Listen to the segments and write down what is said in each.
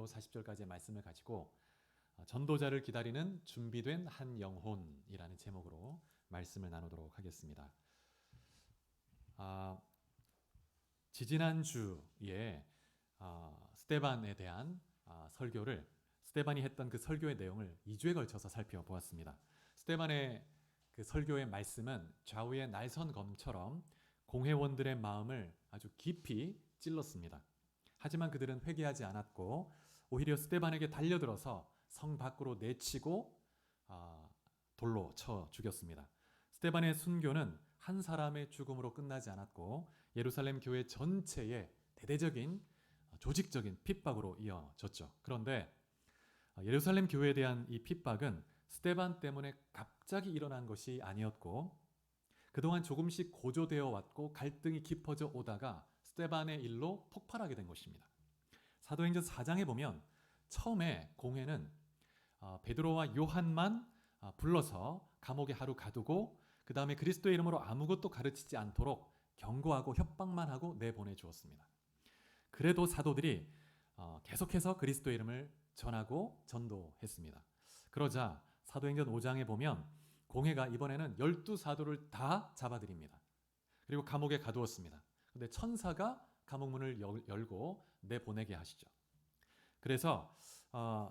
13절로 40절까지의 말씀을 가지고 전도자를 기다리는 준비된 한 영혼이라는 제목으로 말씀을 나누도록 하겠습니다. 지지난 주에 스데반에 대한 스데반이 했던 그 설교의 내용을 2주에 걸쳐서 살펴보았습니다. 스데반의 그 설교의 말씀은 좌우의 날선 검처럼 공회원들의 마음을 아주 깊이 찔렀습니다. 하지만 그들은 회개하지 않았고 오히려 스데반에게 달려들어서 성 밖으로 내치고 돌로 쳐 죽였습니다. 스데반의 순교는 한 사람의 죽음으로 끝나지 않았고 예루살렘 교회 전체의 대대적인 조직적인 핍박으로 이어졌죠. 그런데 예루살렘 교회에 대한 이 핍박은 스데반 때문에 갑자기 일어난 것이 아니었고 그동안 조금씩 고조되어 왔고 갈등이 깊어져 오다가 스데반의 일로 폭발하게 된 것입니다. 사도행전 4장에 보면 처음에 공회는 베드로와 요한만 불러서 감옥에 하루 가두고 그 다음에 그리스도의 이름으로 아무것도 가르치지 않도록 경고하고 협박만 하고 내보내 주었습니다. 그래도 사도들이 계속해서 그리스도의 이름을 전하고 전도했습니다. 그러자 사도행전 5장에 보면 공회가 이번에는 12사도를 다 잡아들입니다. 그리고 감옥에 가두었습니다. 그런데 천사가 감옥문을 열고 내보내게 하시죠. 그래서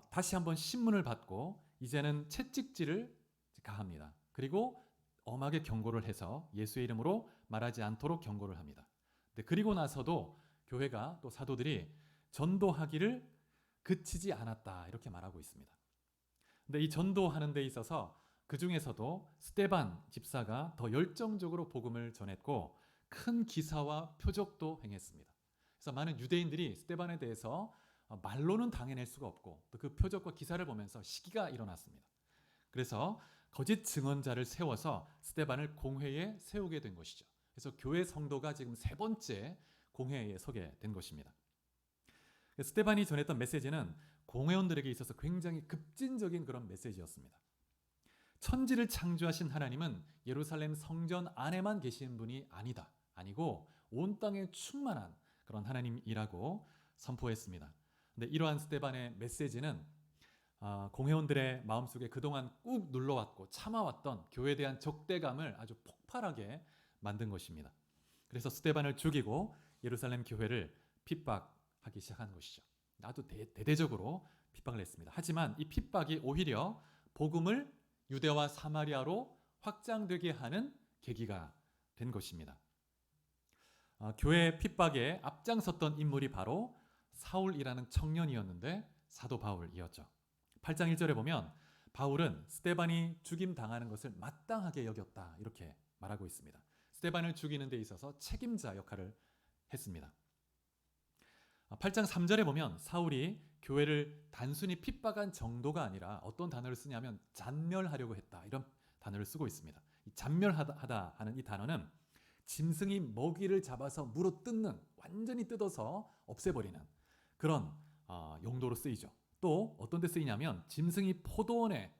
다시 한번 신문을 받고 이제는 채찍질을 가합니다. 그리고 엄하게 경고를 해서 예수의 이름으로 말하지 않도록 경고를 합니다. 그리고 나서도 교회가 또 사도들이 전도하기를 그치지 않았다 이렇게 말하고 있습니다. 근데 이 전도하는 데 있어서 그 중에서도 스데반 집사가 더 열정적으로 복음을 전했고 큰 기사와 표적도 행했습니다. 그래서 많은 유대인들이 스데반에 대해서 말로는 당해낼 수가 없고 또 그 표적과 기사를 보면서 시기가 일어났습니다. 그래서 거짓 증언자를 세워서 스데반을 공회에 세우게 된 것이죠. 그래서 교회 성도가 지금 3번째 공회에 서게 된 것입니다. 스데반이 전했던 메시지는 공회원들에게 있어서 굉장히 급진적인 그런 메시지였습니다. 천지를 창조하신 하나님은 예루살렘 성전 안에만 계신 분이 아니고 온 땅에 충만한 그런 하나님이라고 선포했습니다. 근데 이러한 스데반의 메시지는 공회원들의 마음속에 그동안 꾹 눌러왔고 참아왔던 교회에 대한 적대감을 아주 폭발하게 만든 것입니다. 그래서 스데반을 죽이고 예루살렘 교회를 핍박하기 시작한 것이죠. 아주 대대적으로 핍박을 했습니다. 하지만 이 핍박이 오히려 복음을 유대와 사마리아로 확장되게 하는 계기가 된 것입니다. 교회 핍박에 앞장섰던 인물이 바로 사울이라는 청년이었는데 사도 바울이었죠. 8장 1절에 보면 바울은 스데반이 죽임당하는 것을 마땅하게 여겼다 이렇게 말하고 있습니다. 스데반을 죽이는 데 있어서 책임자 역할을 했습니다. 8장 3절에 보면 사울이 교회를 단순히 핍박한 정도가 아니라 어떤 단어를 쓰냐면 잔멸하려고 했다 이런 단어를 쓰고 있습니다. 이 잔멸하다 하는 이 단어는 짐승이 먹이를 잡아서 물어 뜯는 완전히 뜯어서 없애버리는 그런 용도로 쓰이죠. 또 어떤 데 쓰이냐면 짐승이 포도원에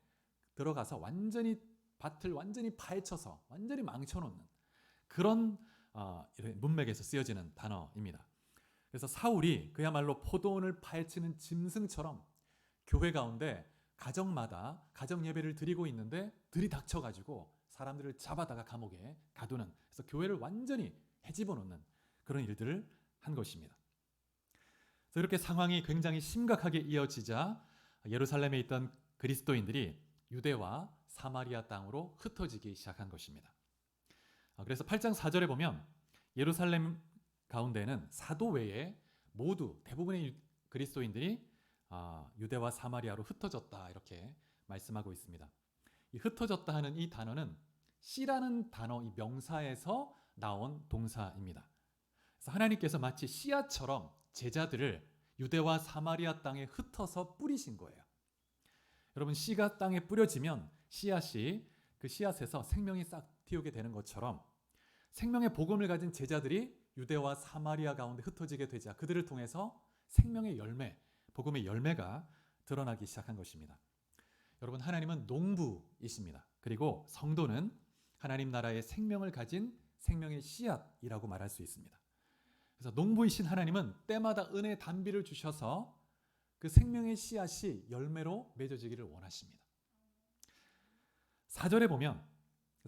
들어가서 밭을 완전히 파헤쳐서 완전히 망쳐놓는 그런 문맥에서 쓰여지는 단어입니다. 그래서 사울이 그야말로 포도원을 파헤치는 짐승처럼 교회 가운데 가정마다 가정 예배를 드리고 있는데 들이닥쳐가지고 사람들을 잡아다가 감옥에 가두는 그래서 교회를 완전히 헤집어 놓는 그런 일들을 한 것입니다. 그래서 이렇게 상황이 굉장히 심각하게 이어지자 예루살렘에 있던 그리스도인들이 유대와 사마리아 땅으로 흩어지기 시작한 것입니다. 그래서 8장 4절에 보면 예루살렘 가운데는 사도 외에 모두 대부분의 그리스도인들이 유대와 사마리아로 흩어졌다 이렇게 말씀하고 있습니다. 이 흩어졌다 하는 이 단어는 씨라는 단어 이 명사에서 나온 동사입니다. 그래서 하나님께서 마치 씨앗처럼 제자들을 유대와 사마리아 땅에 흩어서 뿌리신 거예요. 여러분 씨가 땅에 뿌려지면 씨앗이 그 씨앗에서 생명이 싹 틔우게 되는 것처럼 생명의 복음을 가진 제자들이 유대와 사마리아 가운데 흩어지게 되자 그들을 통해서 생명의 열매, 복음의 열매가 드러나기 시작한 것입니다. 여러분 하나님은 농부이십니다. 그리고 성도는 하나님 나라의 생명을 가진 생명의 씨앗이라고 말할 수 있습니다. 그래서 농부이신 하나님은 때마다 은혜의 단비를 주셔서 그 생명의 씨앗이 열매로 맺어지기를 원하십니다. 4절에 보면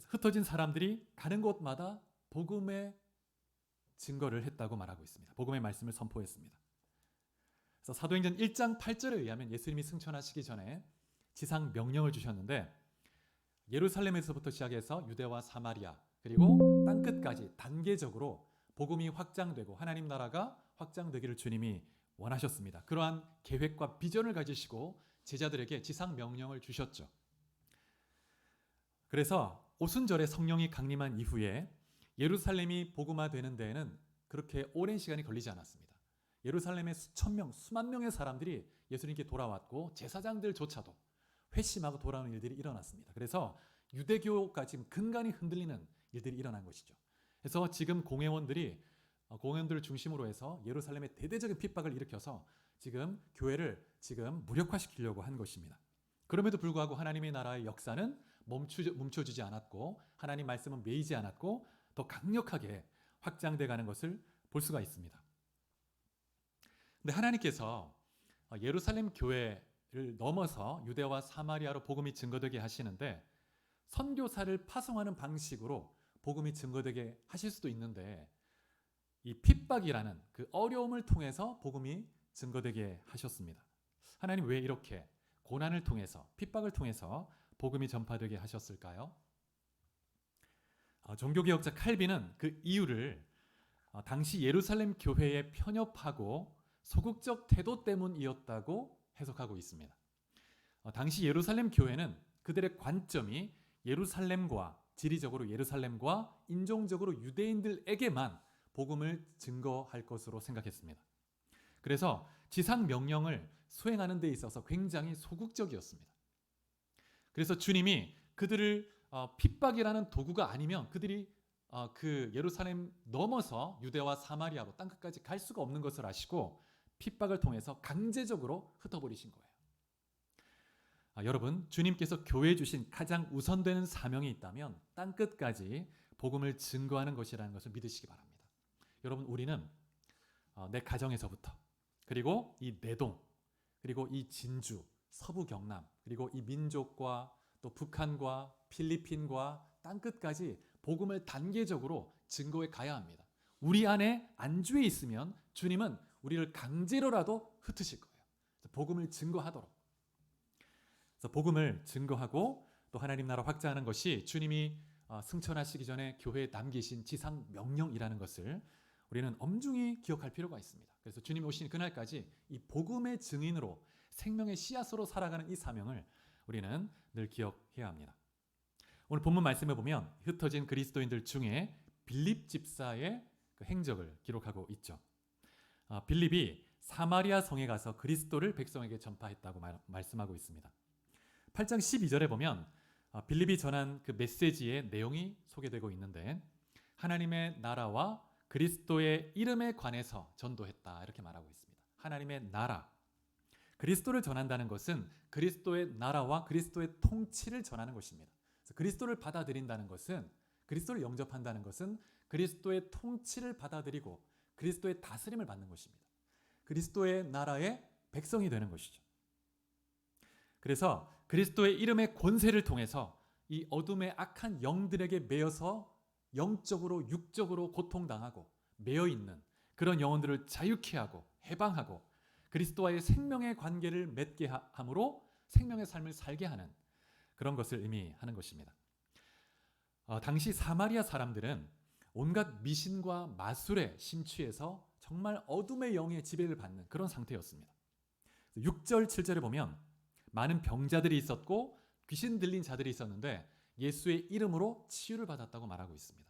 흩어진 사람들이 가는 곳마다 복음의 증거를 했다고 말하고 있습니다. 복음의 말씀을 선포했습니다. 그래서 사도행전 1장 8절에 의하면 예수님이 승천하시기 전에 지상 명령을 주셨는데 예루살렘에서부터 시작해서 유대와 사마리아 그리고 땅끝까지 단계적으로 복음이 확장되고 하나님 나라가 확장되기를 주님이 원하셨습니다. 그러한 계획과 비전을 가지시고 제자들에게 지상 명령을 주셨죠. 그래서 오순절에 성령이 강림한 이후에 예루살렘이 복음화되는 데에는 그렇게 오랜 시간이 걸리지 않았습니다. 예루살렘의 수천 명, 수만 명의 사람들이 예수님께 돌아왔고 제사장들조차도 회심하고 돌아오는 일들이 일어났습니다. 그래서 유대교가 지금 근간이 흔들리는 일들이 일어난 것이죠. 그래서 지금 공회원들을 중심으로 해서 예루살렘에 대대적인 핍박을 일으켜서 지금 교회를 지금 무력화시키려고 한 것입니다. 그럼에도 불구하고 하나님의 나라의 역사는 멈춰지지 않았고 하나님 말씀은 매이지 않았고 더 강력하게 확장돼 가는 것을 볼 수가 있습니다. 근데 하나님께서 예루살렘 교회를 넘어서 유대와 사마리아로 복음이 증거되게 하시는데 선교사를 파송하는 방식으로 복음이 증거되게 하실 수도 있는데 이 핍박이라는 그 어려움을 통해서 복음이 증거되게 하셨습니다. 하나님 왜 이렇게 고난을 통해서 핍박을 통해서 복음이 전파되게 하셨을까요? 종교개혁자 칼빈은 그 이유를 당시 예루살렘 교회의 편협하고 소극적 태도 때문이었다고 해석하고 있습니다. 당시 예루살렘 교회는 그들의 관점이 예루살렘과 지리적으로 예루살렘과 인종적으로 유대인들에게만 복음을 증거할 것으로 생각했습니다. 그래서 지상 명령을 수행하는 데 있어서 굉장히 소극적이었습니다. 그래서 주님이 그들을 핍박이라는 도구가 아니면 그들이 그 예루살렘 넘어서 유대와 사마리아로 땅끝까지 갈 수가 없는 것을 아시고 핍박을 통해서 강제적으로 흩어버리신 거예요. 여러분, 주님께서 교회에 주신 가장 우선되는 사명이 있다면 땅끝까지 복음을 증거하는 것이라는 것을 믿으시기 바랍니다. 여러분, 우리는 내 가정에서부터 그리고 이 내동 그리고 이 진주, 서부 경남 그리고 이 민족과 또 북한과 필리핀과 땅끝까지 복음을 단계적으로 증거해 가야 합니다. 우리 안에 안주해 있으면 주님은 우리를 강제로라도 흩으실 거예요. 그래서 복음을 증거하도록. 그래서 복음을 증거하고 또 하나님 나라 확장하는 것이 주님이 승천하시기 전에 교회에 남기신 지상 명령이라는 것을 우리는 엄중히 기억할 필요가 있습니다. 그래서 주님이 오신 그날까지 이 복음의 증인으로 생명의 씨앗으로 살아가는 이 사명을 우리는 늘 기억해야 합니다. 오늘 본문 말씀에 보면 흩어진 그리스도인들 중에 빌립 집사의 그 행적을 기록하고 있죠. 빌립이 사마리아 성에 가서 그리스도를 백성에게 전파했다고 말씀하고 있습니다. 8장 12절에 보면 빌립이 전한 그 메시지의 내용이 소개되고 있는데 하나님의 나라와 그리스도의 이름에 관해서 전도했다 이렇게 말하고 있습니다. 하나님의 나라, 그리스도를 전한다는 것은 그리스도의 나라와 그리스도의 통치를 전하는 것입니다. 그래서 그리스도를 받아들인다는 것은 그리스도를 영접한다는 것은 그리스도의 통치를 받아들이고 그리스도의 다스림을 받는 것입니다. 그리스도의 나라의 백성이 되는 것이죠. 그래서 그리스도의 이름의 권세를 통해서 이 어둠의 악한 영들에게 매여서 영적으로 육적으로 고통당하고 매여있는 그런 영혼들을 자유케 하고 해방하고 그리스도와의 생명의 관계를 맺게 함으로 생명의 삶을 살게 하는 그런 것을 의미하는 것입니다. 당시 사마리아 사람들은 온갖 미신과 마술에 심취해서 정말 어둠의 영의 지배를 받는 그런 상태였습니다. 6절, 7절에 보면 많은 병자들이 있었고 귀신 들린 자들이 있었는데 예수의 이름으로 치유를 받았다고 말하고 있습니다.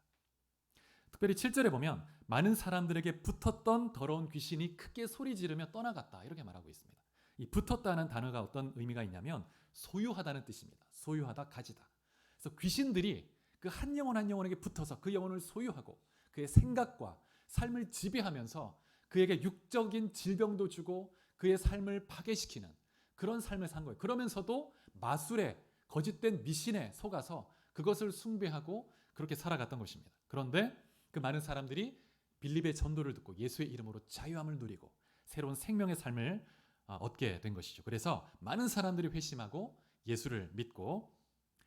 특별히 7절에 보면 많은 사람들에게 붙었던 더러운 귀신이 크게 소리 지르며 떠나갔다 이렇게 말하고 있습니다. 이 붙었다는 단어가 어떤 의미가 있냐면 소유하다는 뜻입니다. 소유하다, 가지다. 그래서 귀신들이 그 한 영혼 한 영혼에게 붙어서 그 영혼을 소유하고 그의 생각과 삶을 지배하면서 그에게 육적인 질병도 주고 그의 삶을 파괴시키는 그런 삶을 산 거예요. 그러면서도 마술에 거짓된 미신에 속아서 그것을 숭배하고 그렇게 살아갔던 것입니다. 그런데 그 많은 사람들이 빌립의 전도를 듣고 예수의 이름으로 자유함을 누리고 새로운 생명의 삶을 얻게 된 것이죠. 그래서 많은 사람들이 회심하고 예수를 믿고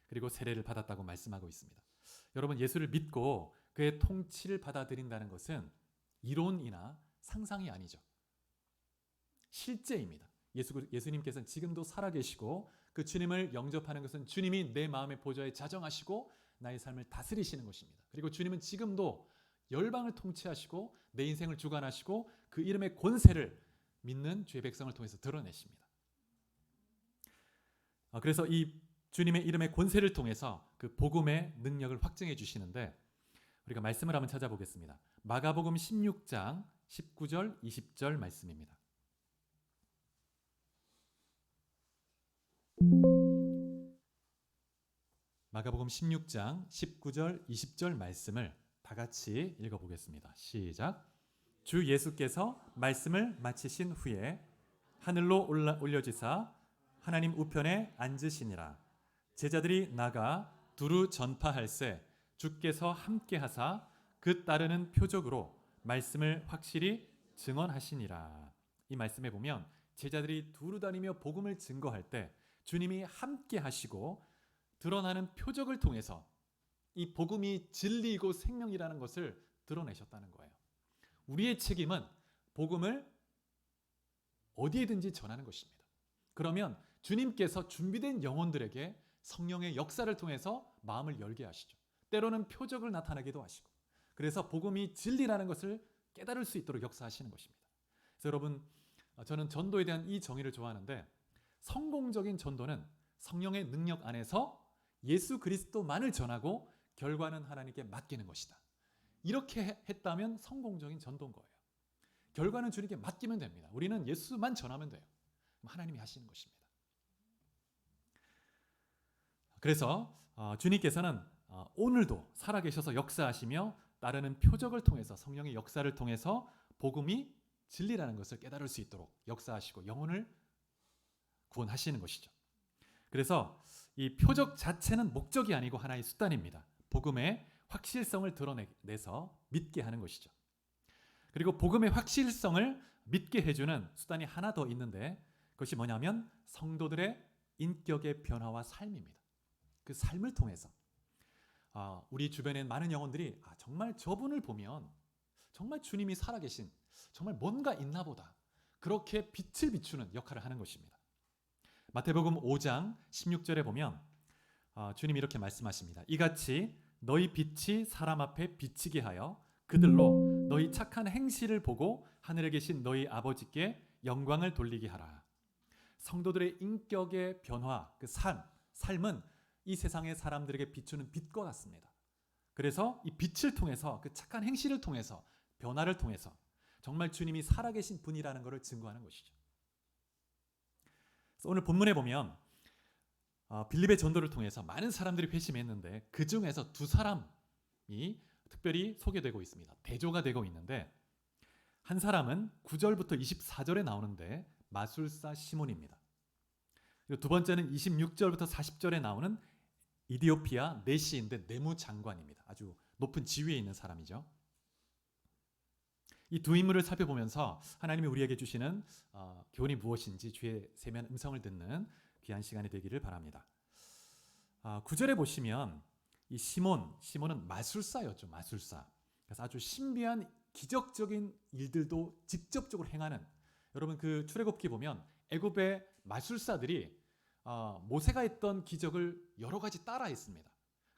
그리고 세례를 받았다고 말씀하고 있습니다. 여러분, 예수를 믿고 그의 통치를 받아들인다는 것은 이론이나 상상이 아니죠. 실제입니다. 예수님께서는 지금도 살아계시고 그 주님을 영접하는 것은 주님이 내 마음의 보좌에 자정하시고 나의 삶을 다스리시는 것입니다. 그리고 주님은 지금도 열방을 통치하시고 내 인생을 주관하시고 그 이름의 권세를 믿는 주의 백성을 통해서 드러내십니다. 그래서 이 주님의 이름의 권세를 통해서 그 복음의 능력을 확증해 주시는데 우리가 말씀을 한번 찾아보겠습니다. 마가복음 16장 19절 20절 말씀입니다. 마가복음 16장 19절 20절 말씀을 다 같이 읽어보겠습니다. 시작. 주 예수께서 말씀을 마치신 후에 하늘로 올려지사 하나님 우편에 앉으시니라. 제자들이 나가 두루 전파할세 주께서 함께 하사 그 따르는 표적으로 말씀을 확실히 증언하시니라. 이 말씀에 보면 제자들이 두루 다니며 복음을 증거할 때 주님이 함께 하시고 드러나는 표적을 통해서 이 복음이 진리이고 생명이라는 것을 드러내셨다는 거예요. 우리의 책임은 복음을 어디에든지 전하는 것입니다. 그러면 주님께서 준비된 영혼들에게 성령의 역사를 통해서 마음을 열게 하시죠. 때로는 표적을 나타나기도 하시고, 그래서 복음이 진리라는 것을 깨달을 수 있도록 역사하시는 것입니다. 그래서 여러분, 저는 전도에 대한 이 정의를 좋아하는데, 성공적인 전도는 성령의 능력 안에서 예수 그리스도만을 전하고 결과는 하나님께 맡기는 것이다. 이렇게 했다면 성공적인 전도인 거예요. 결과는 주님께 맡기면 됩니다. 우리는 예수만 전하면 돼요. 하나님이 하시는 것입니다. 그래서 주님께서는 오늘도 살아계셔서 역사하시며 따르는 표적을 통해서 성령의 역사를 통해서 복음이 진리라는 것을 깨달을 수 있도록 역사하시고 영혼을 구원하시는 것이죠. 그래서 이 표적 자체는 목적이 아니고 하나의 수단입니다. 복음의 확실성을 드러내서 믿게 하는 것이죠. 그리고 복음의 확실성을 믿게 해주는 수단이 하나 더 있는데 그것이 뭐냐면 성도들의 인격의 변화와 삶입니다. 그 삶을 통해서 우리 주변에 많은 영혼들이 정말 저분을 보면 정말 주님이 살아계신 정말 뭔가 있나 보다 그렇게 빛을 비추는 역할을 하는 것입니다. 마태복음 5장 16절에 보면 주님이 이렇게 말씀하십니다. 이같이 너희 빛이 사람 앞에 비치게 하여 그들로 너희 착한 행실을 보고 하늘에 계신 너희 아버지께 영광을 돌리게 하라. 성도들의 인격의 변화, 그 삶은 이 세상의 사람들에게 비추는 빛과 같습니다. 그래서 이 빛을 통해서 그 착한 행실을 통해서 변화를 통해서 정말 주님이 살아계신 분이라는 것을 증거하는 것이죠. 오늘 본문에 보면 빌립의 전도를 통해서 많은 사람들이 회심했는데 그 중에서 두 사람이 특별히 소개되고 있습니다. 대조가 되고 있는데 한 사람은 9절부터 24절에 나오는데 마술사 시몬입니다. 그리고 두 번째는 26절부터 40절에 나오는 이디오피아 네시인데 내무장관입니다. 아주 높은 지위에 있는 사람이죠. 이 두 인물을 살펴보면서 하나님이 우리에게 주시는 교훈이 무엇인지 주의 세미한 음성을 듣는 귀한 시간이 되기를 바랍니다. 9절에 보시면 이 시몬은 마술사였죠. 마술사. 그래서 아주 신비한 기적적인 일들도 직접적으로 행하는, 여러분 그 출애굽기 보면 애굽의 마술사들이 모세가 했던 기적을 여러 가지 따라했습니다.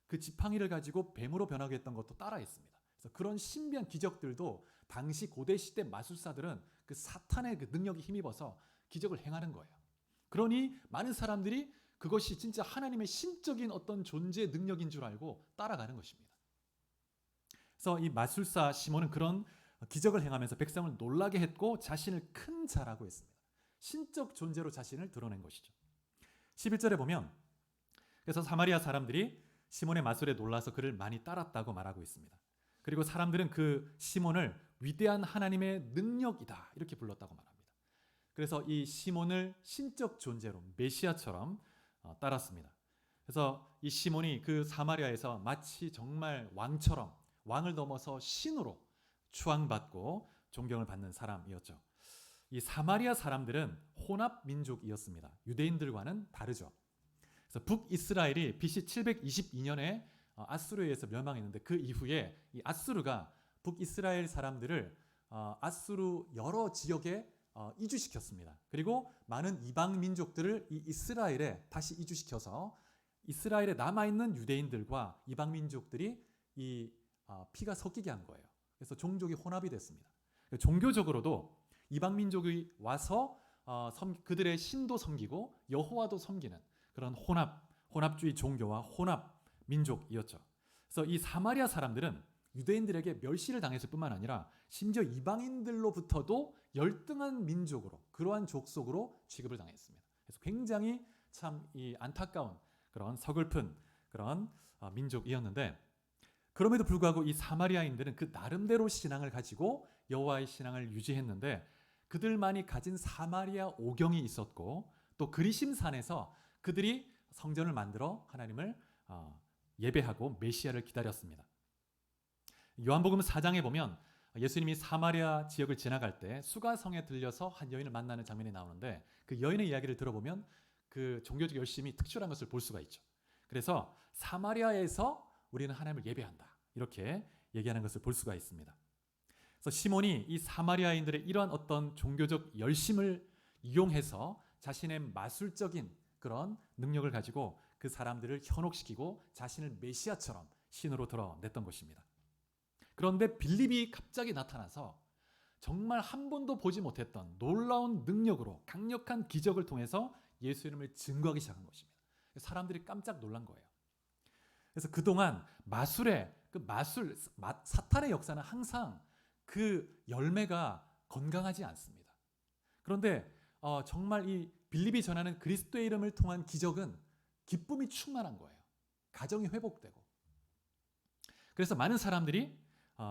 그 지팡이를 가지고 뱀으로 변하게 했던 것도 따라했습니다. 그래서 그런 신비한 기적들도 당시 고대 시대 마술사들은 그 사탄의 그 능력에 힘입어서 기적을 행하는 거예요. 그러니 많은 사람들이 그것이 진짜 하나님의 신적인 어떤 존재의 능력인 줄 알고 따라가는 것입니다. 그래서 이 마술사 시몬은 그런 기적을 행하면서 백성을 놀라게 했고 자신을 큰 자라고 했습니다. 신적 존재로 자신을 드러낸 것이죠. 11절에 보면 그래서 사마리아 사람들이 시몬의 마술에 놀라서 그를 많이 따랐다고 말하고 있습니다. 그리고 사람들은 그 시몬을 위대한 하나님의 능력이다 이렇게 불렀다고 말합니다. 그래서 이 시몬을 신적 존재로 메시아처럼 따랐습니다. 그래서 이 시몬이 그 사마리아에서 마치 정말 왕처럼 왕을 넘어서 신으로 추앙받고 존경을 받는 사람이었죠. 이 사마리아 사람들은 혼합 민족이었습니다. 유대인들과는 다르죠. 그래서 북이스라엘이 BC 722년에 아수르에 의해서 멸망했는데 그 이후에 이 아수르가 북이스라엘 사람들을 아수르 여러 지역에 이주시켰습니다. 그리고 많은 이방 민족들을 이 이스라엘에 다시 이주시켜서 이스라엘에 남아있는 유대인들과 이방 민족들이 이 피가 섞이게 한 거예요. 그래서 종족이 혼합이 됐습니다. 종교적으로도 이방 민족이 와서 그들의 신도 섬기고 여호와도 섬기는 그런 혼합주의 종교와 혼합 민족이었죠. 그래서 이 사마리아 사람들은 유대인들에게 멸시를 당했을 뿐만 아니라 심지어 이방인들로부터도 열등한 민족으로, 그러한 족속으로 취급을 당했습니다. 그래서 굉장히 참 이 안타까운 그런 서글픈 그런 민족이었는데, 그럼에도 불구하고 이 사마리아인들은 그 나름대로 신앙을 가지고 여호와의 신앙을 유지했는데, 그들만이 가진 사마리아 오경이 있었고, 또 그리심산에서 그들이 성전을 만들어 하나님을 예배하고 메시아를 기다렸습니다. 요한복음 4장에 보면 예수님이 사마리아 지역을 지나갈 때 수가성에 들려서 한 여인을 만나는 장면이 나오는데, 그 여인의 이야기를 들어보면 그 종교적 열심이 특출한 것을 볼 수가 있죠. 그래서 사마리아에서 우리는 하나님을 예배한다, 이렇게 얘기하는 것을 볼 수가 있습니다. 그래서 시몬이 이 사마리아인들의 이러한 어떤 종교적 열심을 이용해서 자신의 마술적인 그런 능력을 가지고 그 사람들을 현혹시키고 자신을 메시아처럼 신으로 드러냈던 것입니다. 그런데 빌립이 갑자기 나타나서 정말 한 번도 보지 못했던 놀라운 능력으로 강력한 기적을 통해서 예수 이름을 증거하기 시작한 것입니다. 사람들이 깜짝 놀란 거예요. 그래서 그동안 사탄의 역사는 항상 그 열매가 건강하지 않습니다. 그런데 정말 이 빌립이 전하는 그리스도의 이름을 통한 기적은 기쁨이 충만한 거예요. 가정이 회복되고. 그래서 많은 사람들이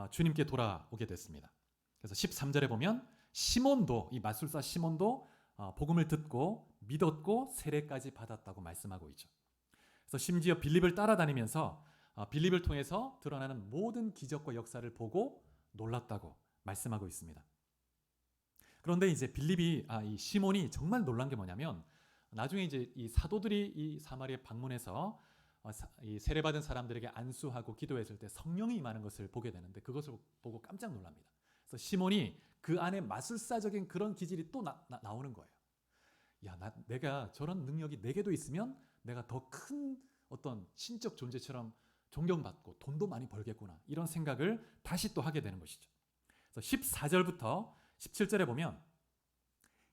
주님께 돌아오게 됐습니다. 그래서 13절에 보면 시몬도, 이 마술사 시몬도 복음을 듣고 믿었고 세례까지 받았다고 말씀하고 있죠. 그래서 심지어 빌립을 따라다니면서 빌립을 통해서 드러나는 모든 기적과 역사를 보고 놀랐다고 말씀하고 있습니다. 그런데 이제 빌립이 이 시몬이 정말 놀란 게 뭐냐면, 나중에 이제 이 사도들이 이 사마리아에 방문해서 이 세례받은 사람들에게 안수하고 기도했을 때 성령이 임하는 것을 보게 되는데, 그것을 보고 깜짝 놀랍니다. 그래서 시몬이 그 안에 마술사적인 그런 기질이 또 나오는 거예요. 내가 저런 능력이 내게도 있으면 내가 더 큰 어떤 신적 존재처럼 존경받고 돈도 많이 벌겠구나, 이런 생각을 다시 또 하게 되는 것이죠. 그래서 14절부터 17절에 보면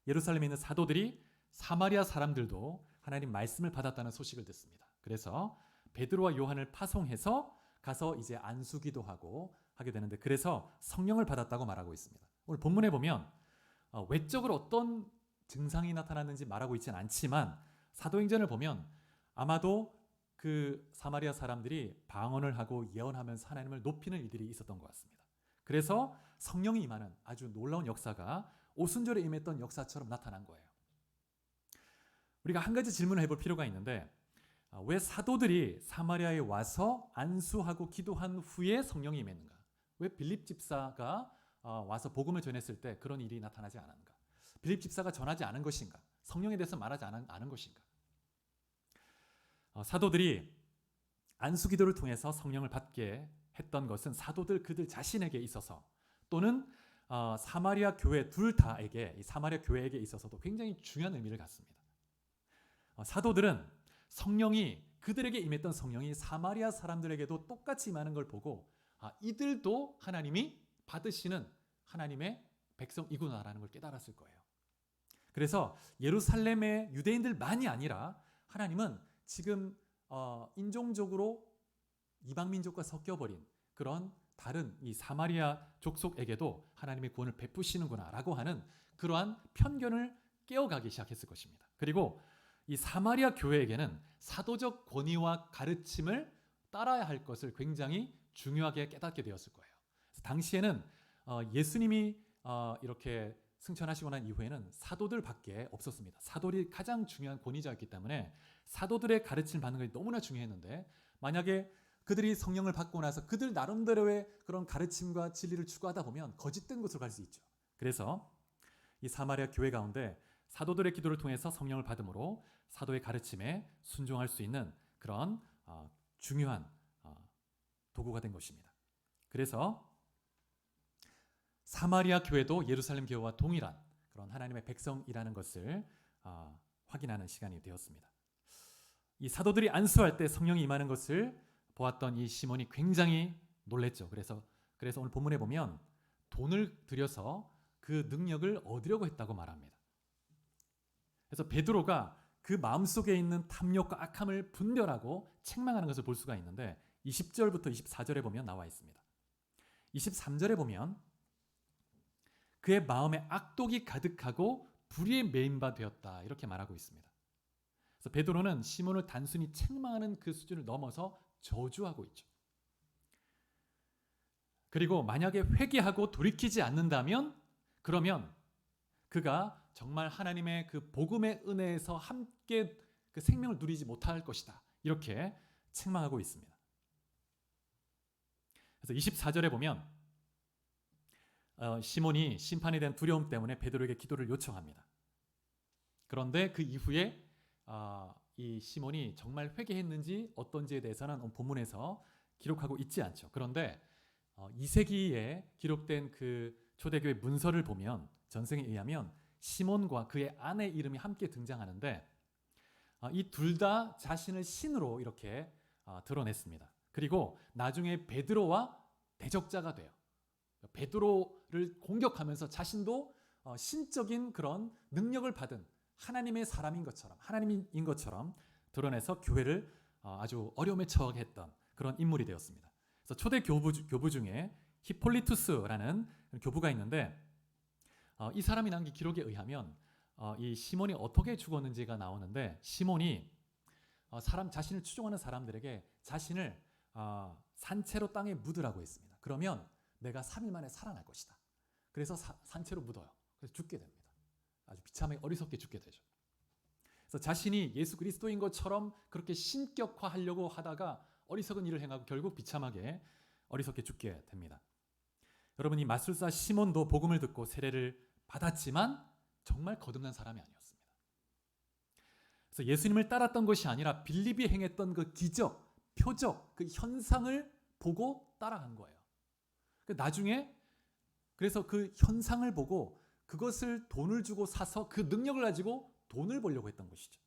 예루살렘에 있는 사도들이 사마리아 사람들도 하나님 말씀을 받았다는 소식을 듣습니다. 그래서 베드로와 요한을 파송해서 가서 이제 안수기도 하게 되는데, 그래서 성령을 받았다고 말하고 있습니다. 오늘 본문에 보면 외적으로 어떤 증상이 나타났는지 말하고 있지는 않지만, 사도행전을 보면 아마도 그 사마리아 사람들이 방언을 하고 예언하면서 하나님을 높이는 일들이 있었던 것 같습니다. 그래서 성령이 임하는 아주 놀라운 역사가 오순절에 임했던 역사처럼 나타난 거예요. 우리가 한 가지 질문을 해볼 필요가 있는데, 왜 사도들이 사마리아에 와서 안수하고 기도한 후에 성령이 임했는가? 왜 빌립 집사가 와서 복음을 전했을 때 그런 일이 나타나지 않았는가? 빌립 집사가 전하지 않은 것인가? 성령에 대해서 말하지 않은 것인가? 사도들이 안수 기도를 통해서 성령을 받게 했던 것은 사도들 그들 자신에게 있어서, 또는 사마리아 교회 둘 다에게, 이 사마리아 교회에게 있어서도 굉장히 중요한 의미를 갖습니다. 사도들은 성령이, 그들에게 임했던 성령이 사마리아 사람들에게도 똑같이 임하는 걸 보고, 이들도 하나님이 받으시는 하나님의 백성이구나라는 걸 깨달았을 거예요. 그래서 예루살렘의 유대인들만이 아니라 하나님은 지금 인종적으로 이방민족과 섞여버린 그런 다른 이 사마리아 족속에게도 하나님의 구원을 베푸시는구나라고 하는 그러한 편견을 깨어가기 시작했을 것입니다. 그리고 이 사마리아 교회에게는 사도적 권위와 가르침을 따라야 할 것을 굉장히 중요하게 깨닫게 되었을 거예요. 그래서 당시에는 예수님이 이렇게 승천하시고 난 이후에는 사도들밖에 없었습니다. 사도들이 가장 중요한 권위자였기 때문에 사도들의 가르침을 받는 것이 너무나 중요했는데, 만약에 그들이 성령을 받고 나서 그들 나름대로의 그런 가르침과 진리를 추구하다 보면 거짓된 곳으로 갈 수 있죠. 그래서 이 사마리아 교회 가운데 사도들의 기도를 통해서 성령을 받음으로 사도의 가르침에 순종할 수 있는 그런 중요한 도구가 된 것입니다. 그래서 사마리아 교회도 예루살렘 교회와 동일한 그런 하나님의 백성이라는 것을 확인하는 시간이 되었습니다. 이 사도들이 안수할 때 성령이 임하는 것을 보았던 이 시몬이 굉장히 놀랬죠. 그래서 오늘 본문에 보면 돈을 들여서 그 능력을 얻으려고 했다고 말합니다. 그래서 베드로가 그 마음속에 있는 탐욕과 악함을 분별하고 책망하는 것을 볼 수가 있는데 20절부터 24절에 보면 나와 있습니다. 23절에 보면 그의 마음에 악독이 가득하고 불의에 매인 바 되었다 이렇게 말하고 있습니다. 그래서 베드로는 시몬을 단순히 책망하는 그 수준을 넘어서 저주하고 있죠. 그리고 만약에 회개하고 돌이키지 않는다면 그러면 그가 정말 하나님의 그 복음의 은혜에서 함께 그 생명을 누리지 못할 것이다 이렇게 책망하고 있습니다. 그래서 24절에 보면 시몬이 심판에 대한 두려움 때문에 베드로에게 기도를 요청합니다. 그런데 그 이후에 이 시몬이 정말 회개했는지 어떤지에 대해서는 본문에서 기록하고 있지 않죠. 그런데 2세기에 기록된 그 초대교회 문서를 보면 전승에 의하면 시몬과 그의 아내 이름이 함께 등장하는데 이 둘 다 자신을 신으로 이렇게 드러냈습니다. 그리고 나중에 베드로와 대적자가 돼요. 베드로를 공격하면서 자신도 신적인 그런 능력을 받은 하나님의 사람인 것처럼 하나님인 것처럼 드러내서 교회를 아주 어려움에 처하게 했던 그런 인물이 되었습니다. 그래서 초대 교부 중에 히폴리투스라는 교부가 있는데 이 사람이 남긴 기록에 의하면 이 시몬이 어떻게 죽었는지가 나오는데 시몬이 자신을 추종하는 사람들에게 자신을 산채로 땅에 묻으라고 했습니다. 그러면 내가 3일 만에 살아날 것이다. 그래서 산채로 묻어요. 그래서 죽게 됩니다. 아주 비참하게 어리석게 죽게 되죠. 그래서 자신이 예수 그리스도인 것처럼 그렇게 신격화하려고 하다가 어리석은 일을 행하고 결국 비참하게 어리석게 죽게 됩니다. 여러분 이 마술사 시몬도 복음을 듣고 세례를 받았지만 정말 거듭난 사람이 아니었습니다. 그래서 예수님을 따랐던 것이 아니라 빌립이 행했던 그 기적, 표적, 그 현상을 보고 따라간 거예요. 나중에 그래서 그 현상을 보고 그것을 돈을 주고 사서 그 능력을 가지고 돈을 벌려고 했던 것이죠.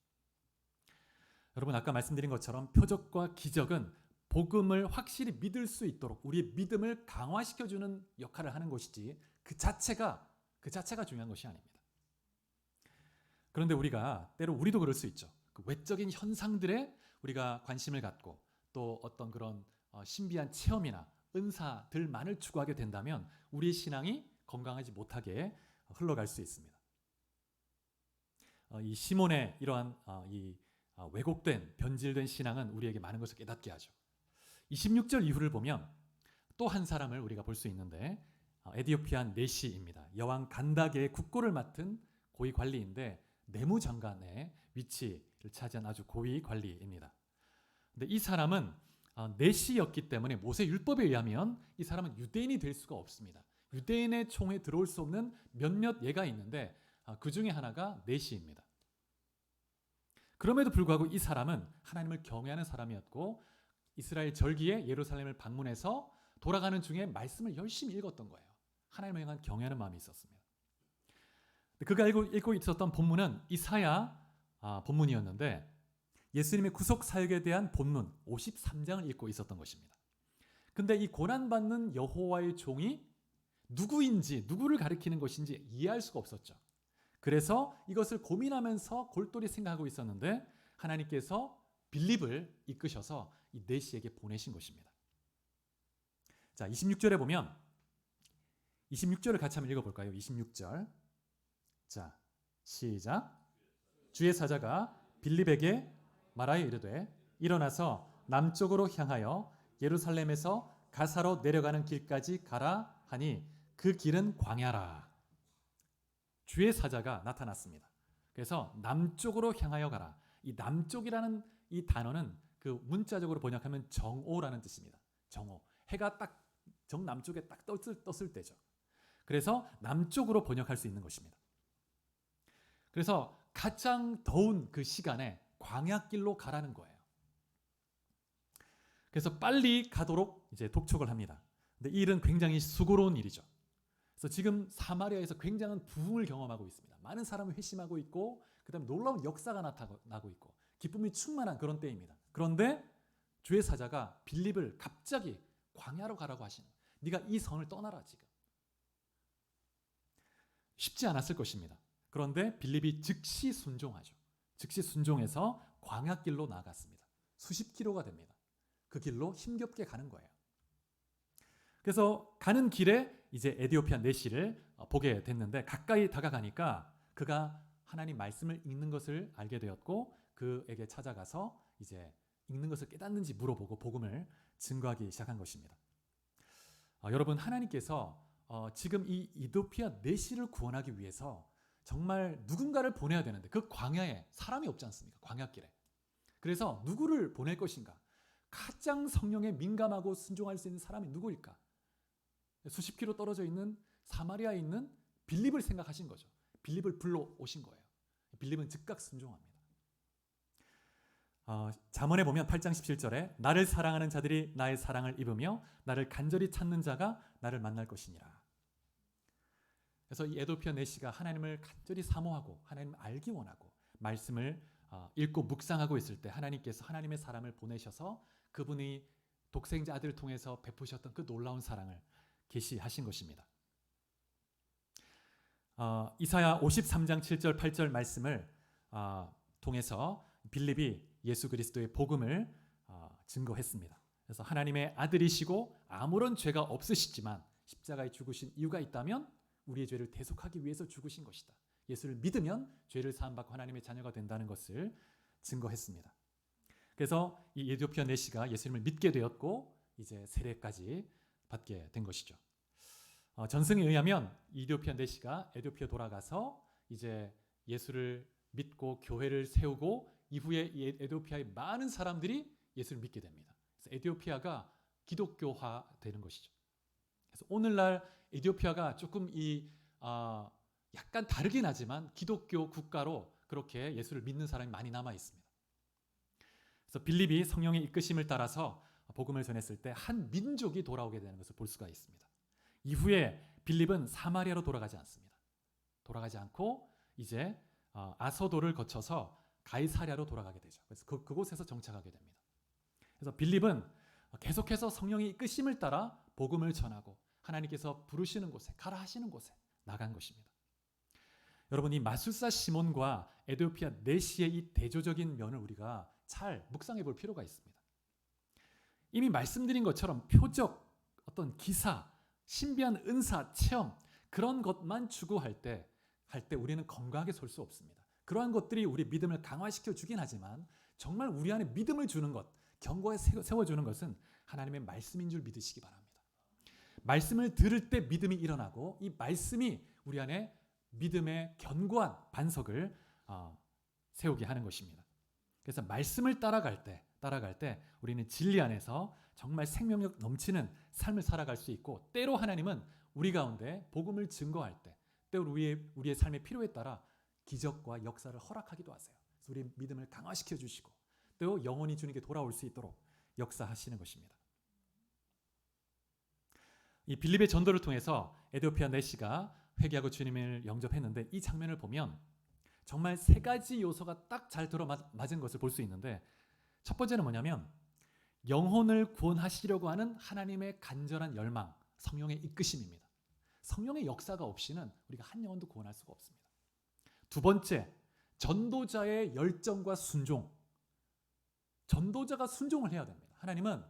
여러분 아까 말씀드린 것처럼 표적과 기적은 복음을 확실히 믿을 수 있도록 우리의 믿음을 강화시켜주는 역할을 하는 것이지 그 자체가 중요한 것이 아닙니다. 그런데 때로 우리도 그럴 수 있죠. 그 외적인 현상들에 우리가 관심을 갖고 또 어떤 그런 신비한 체험이나 은사들만을 추구하게 된다면 우리의 신앙이 건강하지 못하게 흘러갈 수 있습니다. 이 시몬의 이러한 왜곡된 변질된 신앙은 우리에게 많은 것을 깨닫게 하죠. 26절 이후를 보면 또 한 사람을 우리가 볼 수 있는데 에디오피안 네시입니다. 여왕 간다게의 국고를 맡은 고위 관리인데 내무장관의 위치를 차지한 아주 고위 관리입니다. 근데 이 사람은 네시였기 때문에 모세 율법에 의하면 이 사람은 유대인이 될 수가 없습니다. 유대인의 총에 들어올 수 없는 몇몇 예가 있는데 그 중에 하나가 네시입니다. 그럼에도 불구하고 이 사람은 하나님을 경외하는 사람이었고 이스라엘 절기에 예루살렘을 방문해서 돌아가는 중에 말씀을 열심히 읽었던 거예요. 하나님을 향한 경외하는 마음이 있었습니다. 그가 읽고 있었던 본문은 이사야 본문이었는데 예수님의 구속 사역에 대한 본문 53장을 읽고 있었던 것입니다. 근데 이 고난받는 여호와의 종이 누구를 가리키는 것인지 이해할 수가 없었죠. 그래서 이것을 고민하면서 골똘히 생각하고 있었는데 하나님께서 빌립을 이끄셔서 이 네시에게 보내신 것입니다. 자, 26절에 보면 26절을 같이 한번 읽어볼까요? 26절. 자, 시작. 주의 사자가 빌립에게 말하여 이르되 일어나서 남쪽으로 향하여 예루살렘에서 가사로 내려가는 길까지 가라 하니 그 길은 광야라. 주의 사자가 나타났습니다. 그래서 남쪽으로 향하여 가라. 이 남쪽이라는 이 단어는 그 문자적으로 번역하면 정오라는 뜻입니다. 정오. 해가 딱 정남쪽에 딱 떴을 때죠. 그래서 남쪽으로 번역할 수 있는 것입니다. 그래서 가장 더운 그 시간에 광야길로 가라는 거예요. 그래서 빨리 가도록 이제 독촉을 합니다. 근데 이 일은 굉장히 수고로운 일이죠. 그래서 지금 사마리아에서 굉장한 부흥을 경험하고 있습니다. 많은 사람이 회심하고 있고 그다음에 놀라운 역사가 나타나고 있고 기쁨이 충만한 그런 때입니다. 그런데 주의 사자가 빌립을 갑자기 광야로 가라고 하시는, 네가 이 성을 떠나라. 지금 쉽지 않았을 것입니다. 그런데 빌립이 즉시 순종하죠. 즉시 순종해서 광야길로 나아갔습니다. 수십 킬로가 됩니다. 그 길로 힘겹게 가는 거예요. 그래서 가는 길에 이제 에디오피아 내시를 보게 됐는데 가까이 다가가니까 그가 하나님 말씀을 읽는 것을 알게 되었고 그에게 찾아가서 이제 읽는 것을 깨닫는지 물어보고 복음을 증거하기 시작한 것입니다. 여러분, 하나님께서 지금 이 이디오피아 내시를 구원하기 위해서 정말 누군가를 보내야 되는데 그 광야에 사람이 없지 않습니까? 광야길에. 그래서 누구를 보낼 것인가? 가장 성령에 민감하고 순종할 수 있는 사람이 누구일까? 수십 킬로 떨어져 있는 사마리아에 있는 빌립을 생각하신 거죠. 빌립을 불러오신 거예요. 빌립은 즉각 순종합니다. 잠언에 보면 8장 17절에 나를 사랑하는 자들이 나의 사랑을 입으며 나를 간절히 찾는 자가 나를 만날 것이니라. 그래서 이 에디오피아 내시가 하나님을 간절히 사모하고 하나님을 알기 원하고 말씀을 읽고 묵상하고 있을 때 하나님께서 하나님의 사람을 보내셔서 그분이 독생자 아들을 통해서 베푸셨던 그 놀라운 사랑을 계시하신 것입니다. 이사야 53장 7절 8절 말씀을 통해서 빌립이 예수 그리스도의 복음을 증거했습니다. 그래서 하나님의 아들이시고 아무런 죄가 없으시지만 십자가에 죽으신 이유가 있다면 우리의 죄를 대속하기 위해서 죽으신 것이다. 예수를 믿으면 죄를 사함받고 하나님의 자녀가 된다는 것을 증거했습니다. 그래서 이 에디오피아 내시가 예수님을 믿게 되었고 이제 세례까지 받게 된 것이죠. 전승에 의하면 이디오피아 내시가 에디오피아 돌아가서 이제 예수를 믿고 교회를 세우고 이후에 이 에디오피아의 많은 사람들이 예수를 믿게 됩니다. 그래서 에디오피아가 기독교화 되는 것이죠. 그래서 오늘날 에디오피아가 조금 약간 다르긴 하지만 기독교 국가로 그렇게 예수를 믿는 사람이 많이 남아 있습니다. 그래서 빌립이 성령의 이끄심을 따라서 복음을 전했을 때 한 민족이 돌아오게 되는 것을 볼 수가 있습니다. 이후에 빌립은 사마리아로 돌아가지 않습니다. 돌아가지 않고 이제 아소도를 거쳐서 가이사랴로 돌아가게 되죠. 그래서 그곳에서 정착하게 됩니다. 그래서 빌립은 계속해서 성령의 이끄심을 따라 복음을 전하고 하나님께서 부르시는 곳에, 가라 하시는 곳에 나간 것입니다. 여러분, 이 마술사 시몬과 에디오피아 내시의 이 대조적인 면을 우리가 잘 묵상해 볼 필요가 있습니다. 이미 말씀드린 것처럼 표적, 어떤 기사, 신비한 은사, 체험 그런 것만 추구할 때 우리는 건강하게 설 수 없습니다. 그러한 것들이 우리 믿음을 강화시켜 주긴 하지만 정말 우리 안에 믿음을 주는 것, 견고하게 세워주는 것은 하나님의 말씀인 줄 믿으시기 바랍니다. 말씀을 들을 때 믿음이 일어나고 이 말씀이 우리 안에 믿음의 견고한 반석을 세우게 하는 것입니다. 그래서 말씀을 따라갈 때 우리는 진리 안에서 정말 생명력 넘치는 삶을 살아갈 수 있고 때로 하나님은 우리 가운데 복음을 증거할 때 때로 우리의 삶의 필요에 따라 기적과 역사를 허락하기도 하세요. 그래서 우리 믿음을 강화시켜 주시고 또 영혼이 주님께 돌아올 수 있도록 역사하시는 것입니다. 이 빌립의 전도를 통해서 에디오피아 내시가 회개하고 주님을 영접했는데 이 장면을 보면 정말 세 가지 요소가 딱 잘 들어맞은 것을 볼 수 있는데 첫 번째는 뭐냐면 영혼을 구원하시려고 하는 하나님의 간절한 열망, 성령의 이끄심입니다. 성령의 역사가 없이는 우리가 한 영혼도 구원할 수가 없습니다. 두 번째, 전도자의 열정과 순종. 전도자가 순종을 해야 됩니다. 하나님은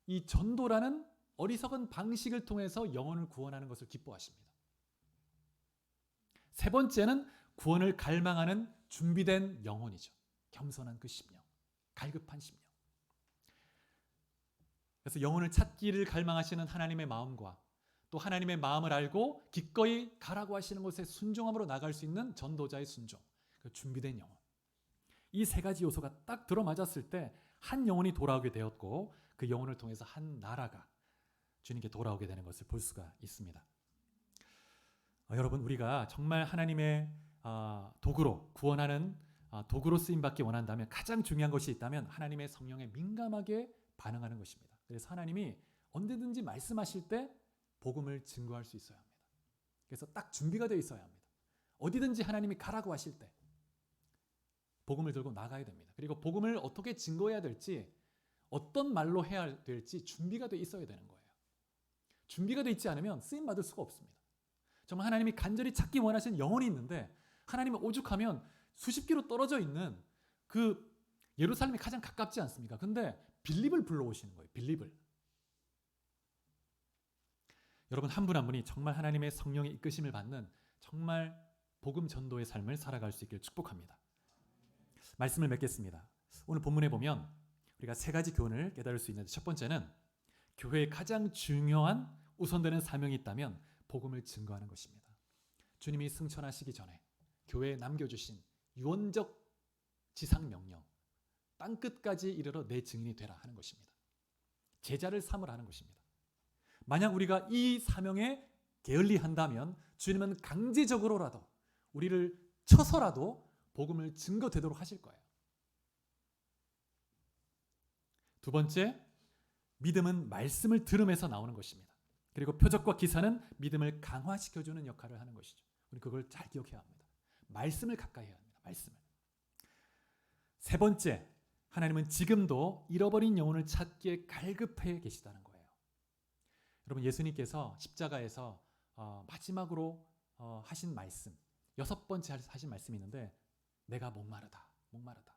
이 전도라는 어리석은 방식을 통해서 영혼을 구원하는 것을 기뻐하십니다. 세 번째는 구원을 갈망하는 준비된 영혼이죠. 겸손한 그 심령, 갈급한 심령. 그래서 영혼을 찾기를 갈망하시는 하나님의 마음과 또 하나님의 마음을 알고 기꺼이 가라고 하시는 곳에 순종함으로 나갈 수 있는 전도자의 순종, 그 준비된 영혼. 이 세 가지 요소가 딱 들어맞았을 때 한 영혼이 돌아오게 되었고 그 영혼을 통해서 한 나라가 주님께 돌아오게 되는 것을 볼 수가 있습니다. 여러분, 우리가 정말 하나님의 도구로 구원하는 도구로 쓰임받기 원한다면 가장 중요한 것이 있다면 하나님의 성령에 민감하게 반응하는 것입니다. 그래서 하나님이 언제든지 말씀하실 때 복음을 증거할 수 있어야 합니다. 그래서 딱 준비가 되어 있어야 합니다. 어디든지 하나님이 가라고 하실 때 복음을 들고 나가야 됩니다. 그리고 복음을 어떻게 증거해야 될지, 어떤 말로 해야 될지 준비가 되어 있어야 되는 거예요. 준비가 되어 있지 않으면 쓰임 받을 수가 없습니다. 정말 하나님이 간절히 찾기 원하시는 영혼이 있는데 하나님은 오죽하면 수십 킬로 떨어져 있는 그 예루살렘이 가장 가깝지 않습니까? 근데 빌립을 불러오시는 거예요. 빌립을. 여러분 한 분 한 분이 정말 하나님의 성령의 이끄심을 받는 정말 복음 전도의 삶을 살아갈 수 있기를 축복합니다. 말씀을 맺겠습니다. 오늘 본문에 보면 우리가 세 가지 교훈을 깨달을 수 있는데, 첫 번째는 교회의 가장 중요한 우선되는 사명이 있다면 복음을 증거하는 것입니다. 주님이 승천하시기 전에 교회에 남겨주신 유언적 지상 명령, 땅끝까지 이르러 내 증인이 되라 하는 것입니다. 제자를 삼으라 하는 것입니다. 만약 우리가 이 사명에 게을리한다면 주님은 강제적으로라도 우리를 쳐서라도 복음을 증거되도록 하실 거예요. 두 번째, 믿음은 말씀을 들음에서 나오는 것입니다. 그리고 표적과 기사는 믿음을 강화시켜주는 역할을 하는 것이죠. 우리 그걸 잘 기억해야 합니다. 말씀을 가까이 해야 합니다. 말씀을. 세 번째, 하나님은 지금도 잃어버린 영혼을 찾기에 갈급해 계시다는 거예요. 여러분, 예수님께서 십자가에서 마지막으로 하신 말씀, 6번째 하신 말씀이 있는데, 내가 목마르다, 목마르다.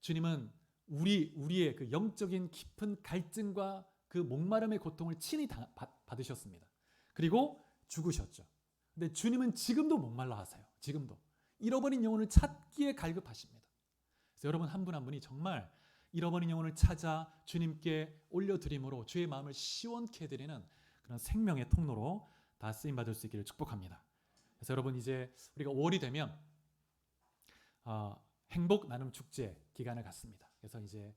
주님은 우리의 그 영적인 깊은 갈증과 그 목마름의 고통을 친히 받으셨습니다. 그리고 죽으셨죠. 근데 주님은 지금도 목말라 하세요. 지금도 잃어버린 영혼을 찾기에 갈급하십니다. 그래서 여러분 한 분 한 분이 정말 잃어버린 영혼을 찾아 주님께 올려드림으로 주의 마음을 시원케 해드리는 그런 생명의 통로로 다 쓰임받을 수 있기를 축복합니다. 그래서 여러분 이제 우리가 5월이 되면 행복 나눔 축제 기간을 갖습니다. 그래서 이제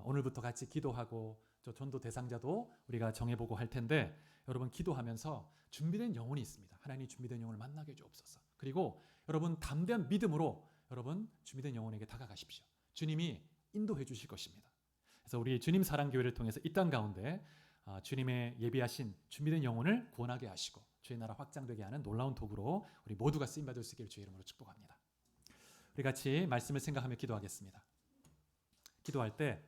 오늘부터 같이 기도하고 저 전도 대상자도 우리가 정해보고 할 텐데, 여러분 기도하면서 준비된 영혼이 있습니다. 하나님 준비된 영혼을 만나게 주옵소서. 그리고 여러분 담대한 믿음으로 여러분 준비된 영혼에게 다가가십시오. 주님이 인도해 주실 것입니다. 그래서 우리 주님 사랑교회를 통해서 이 땅 가운데 주님의 예비하신 준비된 영혼을 구원하게 하시고 주의 나라 확장되게 하는 놀라운 도구로 우리 모두가 쓰임받을 수 있기를 주의 이름으로 축복합니다. 우리 같이 말씀을 생각하며 기도하겠습니다. 기도할 때